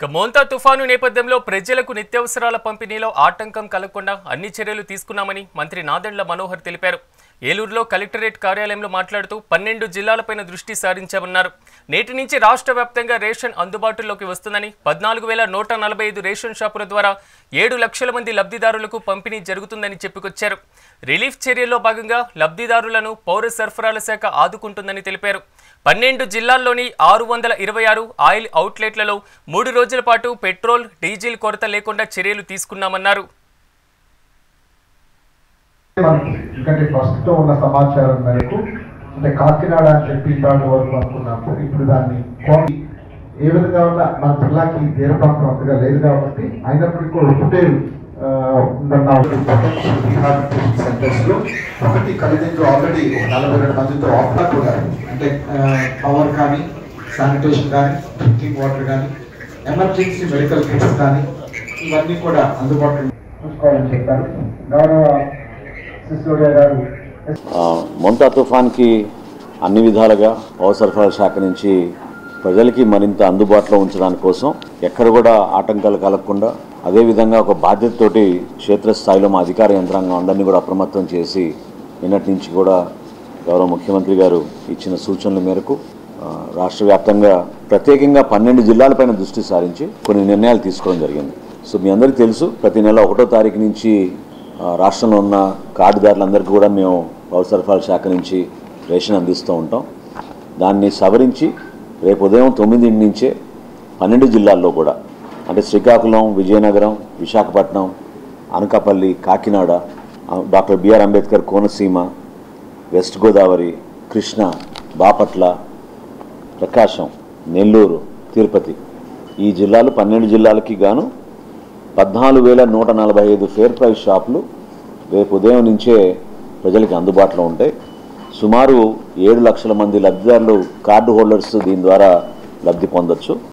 మోంతా తుఫాను నేపథ్యంలో ప్రజలకు నిత్యావసరాల పంపిణీలో ఆటంకం కలగకుండా అన్ని చర్యలు తీసుకున్నామని మంత్రి నాదెండ్ల మనోహర్ తెలిపారు. ఏలూరులో కలెక్టరేట్ కార్యాలయంలో మాట్లాడుతూ 12 జిల్లాలపైన దృష్టి సారించామన్నారు. నేటి నుంచి రాష్ట్ర వ్యాప్తంగా రేషన్ అందుబాటులోకి వస్తుందని, 14,145 రేషన్ షాపుల ద్వారా 7 లక్షల మంది లబ్ధిదారులకు పంపిణీ జరుగుతుందని చెప్పుకొచ్చారు. రిలీఫ్ చర్యల్లో భాగంగా లబ్ధిదారులను పౌర సరఫరాల శాఖ ఆదుకుంటుందని తెలిపారు. 12 జిల్లాల్లోని 626 ఆయిల్ అవుట్లెట్లలో 3 రోజుల పాటు పెట్రోల్, డీజిల్ కొరత లేకుండా చర్యలు తీసుకున్నామన్నారు. ఎందుకంటే ఫస్ట్ ఉన్న సమాచారం మేరకు అంటే కాకినాడ అని చెప్పి దాని వరకు అనుకున్నాము. ఇప్పుడు దాన్ని ఏ విధంగా ఉన్నా మన జిల్లాకి తీర ప్రాంతం అంతగా లేదు కాబట్టి అయినప్పటికీ కూడా ఒకటే సెంటర్స్ లో ఒకటి కలిదింట్లో ఆల్రెడీ 42 మందితో ఆఫ్టర్ కూడా అంటే పవర్ కానీ, శానిటేషన్ కానీ, డ్రింకింగ్ వాటర్ కానీ, ఎమర్జెన్సీ మెడికల్ కిట్స్ కానీ ఇవన్నీ కూడా అందుబాటులో చూసుకోవాలని చెప్పారు. గౌరవ మోంతా తుఫాన్కి అన్ని విధాలుగా పౌర సరఫరాల శాఖ నుంచి ప్రజలకి మరింత అందుబాటులో ఉంచడానికి కోసం ఎక్కడ కూడా ఆటంకాలు కలగకుండా, అదేవిధంగా ఒక బాధ్యతతోటి క్షేత్రస్థాయిలో మా అధికార యంత్రాంగం అందరినీ కూడా అప్రమత్తం చేసి నిన్నటి నుంచి కూడా గౌరవ ముఖ్యమంత్రి గారు ఇచ్చిన సూచనల మేరకు రాష్ట్ర వ్యాప్తంగా ప్రత్యేకంగా 12 జిల్లాలపైన దృష్టి సారించి కొన్ని నిర్ణయాలు తీసుకోవడం జరిగింది. సో మీ అందరికీ తెలుసు, ప్రతి నెల 1వ తారీఖు నుంచి రాష్ట్రంలో ఉన్న కార్డుదారులందరికీ కూడా మేము పౌర సరఫరాల శాఖ నుంచి రేషన్ అందిస్తూ ఉంటాం. దాన్ని సవరించి రేపు ఉదయం 9 నుంచే 12 జిల్లాల్లో కూడా అంటే శ్రీకాకుళం, విజయనగరం, విశాఖపట్నం, అనకాపల్లి, కాకినాడ, డాక్టర్ బిఆర్ అంబేద్కర్ కోనసీమ, వెస్ట్ గోదావరి, కృష్ణా, బాపట్ల, ప్రకాశం, నెల్లూరు, తిరుపతి ఈ జిల్లాలు 12 జిల్లాలకి గాను 14,145 ఫేర్ ప్రైస్ షాపులు రేపు ఉదయం నుంచే ప్రజలకి అందుబాటులో ఉంటాయి. సుమారు 7 లక్షల మంది లబ్ధిదారులు, కార్డు హోల్డర్స్ దీని ద్వారా లబ్ధి పొందొచ్చు.